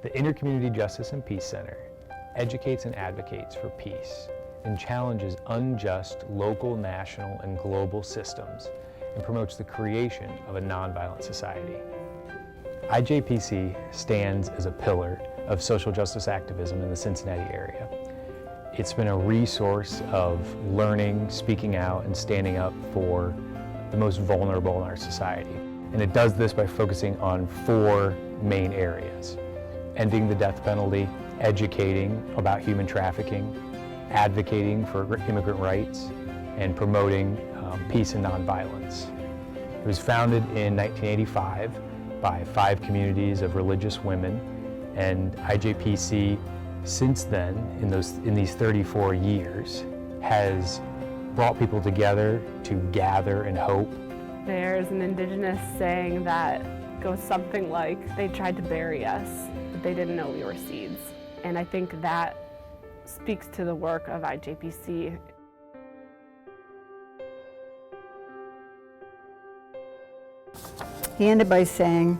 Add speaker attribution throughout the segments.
Speaker 1: The Intercommunity Justice and Peace Center educates and advocates for peace and challenges unjust local, national, and global systems and promotes the creation of a nonviolent society. Ijpc stands as a pillar of social justice activism in the Cincinnati area. It's been a resource of learning, speaking out, and standing up for the most vulnerable in our society. And it does this by focusing on 4 main areas: ending the death penalty, educating about human trafficking, advocating for immigrant rights, and promoting peace and nonviolence. It was founded in 1985 by 5 communities of religious women, and Ijpc since then, in these 34 years, has brought people together to gather and hope.
Speaker 2: There's an indigenous saying that goes something like, they tried to bury us, but they didn't know we were seeds. And I think that speaks to the work of Ijpc.
Speaker 3: He ended by saying,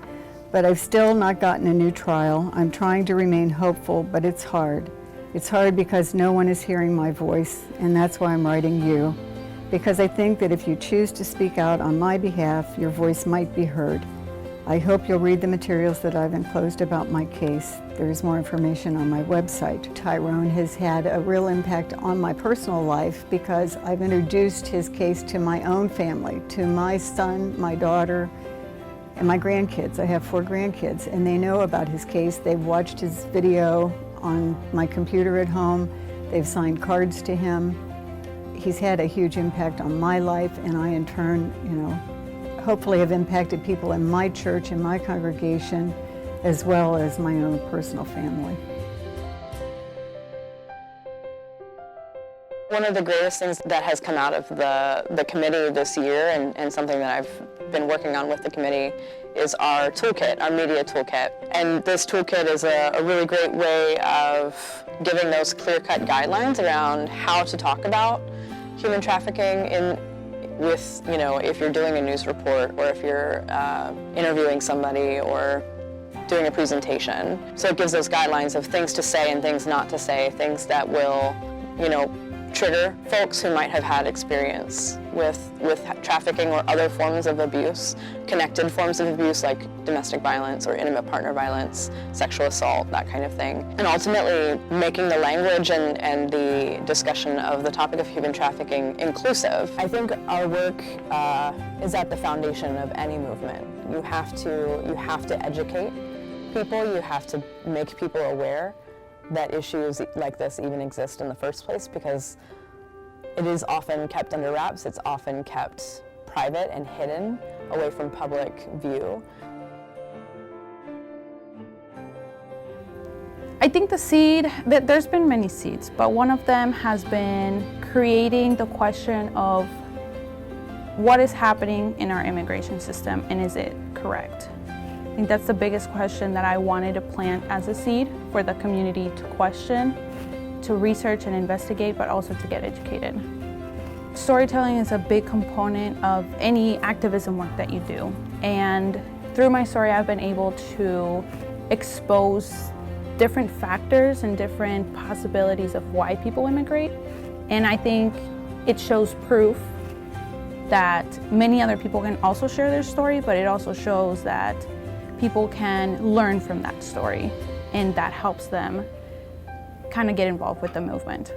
Speaker 3: "But I've still not gotten a new trial. I'm trying to remain hopeful, but it's hard. It's hard because no one is hearing my voice, and that's why I'm writing you. Because I think that if you choose to speak out on my behalf, your voice might be heard. I hope you'll read the materials that I've enclosed about my case. There is more information on my website." Tyrone has had a real impact on my personal life because I've introduced his case to my own family, to my son, my daughter, and my grandkids. I have 4 grandkids, and they know about his case. They've watched his video on my computer at home. They've signed cards to him. He's had a huge impact on my life, and I in turn, hopefully have impacted people in my church and my congregation, as well as my own personal family.
Speaker 4: One of the greatest things that has come out of the committee this year, and something that I've been working on with the committee, is our toolkit, our media toolkit. And this toolkit is a really great way of giving those clear-cut guidelines around how to talk about human trafficking if you're doing a news report, or if you're interviewing somebody, or doing a presentation. So it gives those guidelines of things to say and things not to say, things that will, trigger folks who might have had experience with trafficking or other forms of abuse, connected forms of abuse like domestic violence or intimate partner violence, sexual assault, that kind of thing. And ultimately making the language and the discussion of the topic of human trafficking inclusive. I think our work is at the foundation of any movement. You have to educate people, you have to make people aware that issues like this even exist in the first place, because it is often kept under wraps, it's often kept private and hidden away from public view.
Speaker 5: I think the seed, there's been many seeds, but one of them has been creating the question of what is happening in our immigration system, and is it correct? I think that's the biggest question that I wanted to plant as a seed for the community to question, to research and investigate, but also to get educated. Storytelling is a big component of any activism work that you do. And through my story, I've been able to expose different factors and different possibilities of why people immigrate. And I think it shows proof that many other people can also share their story, but it also shows that people can learn from that story, and that helps them kind of get involved with the movement.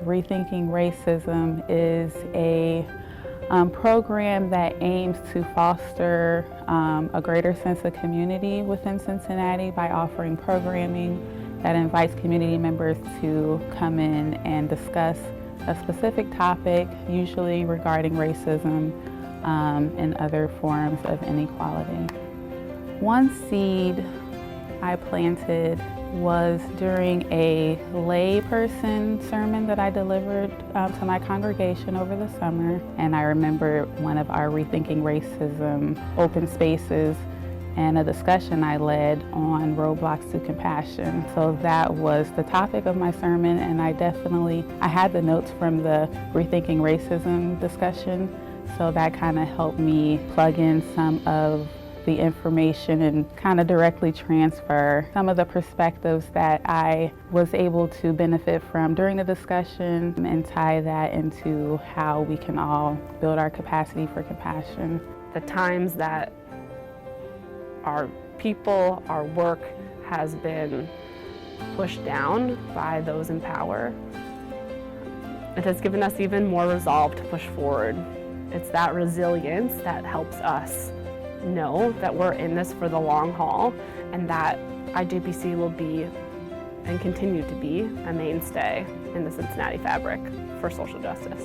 Speaker 6: Rethinking Racism is a program that aims to foster a greater sense of community within Cincinnati by offering programming that invites community members to come in and discuss a specific topic, usually regarding racism and other forms of inequality. One seed I planted was during a layperson sermon that I delivered to my congregation over the summer. And I remember one of our Rethinking Racism open spaces and a discussion I led on roadblocks to compassion. So that was the topic of my sermon, and I had the notes from the Rethinking Racism discussion. So that kind of helped me plug in some of the information and kind of directly transfer some of the perspectives that I was able to benefit from during the discussion and tie that into how we can all build our capacity for compassion.
Speaker 2: The times that our people, our work has been pushed down by those in power, it has given us even more resolve to push forward. It's that resilience that helps us know that we're in this for the long haul and that Ijpc will be and continue to be a mainstay in the Cincinnati fabric for social justice.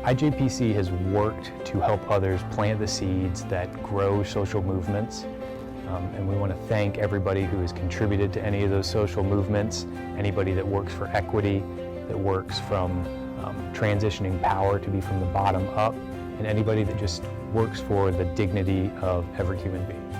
Speaker 1: Ijpc has worked to help others plant the seeds that grow social movements, and we want to thank everybody who has contributed to any of those social movements, anybody that works for equity, that works from transitioning power to be from the bottom up, and anybody that just works for the dignity of every human being.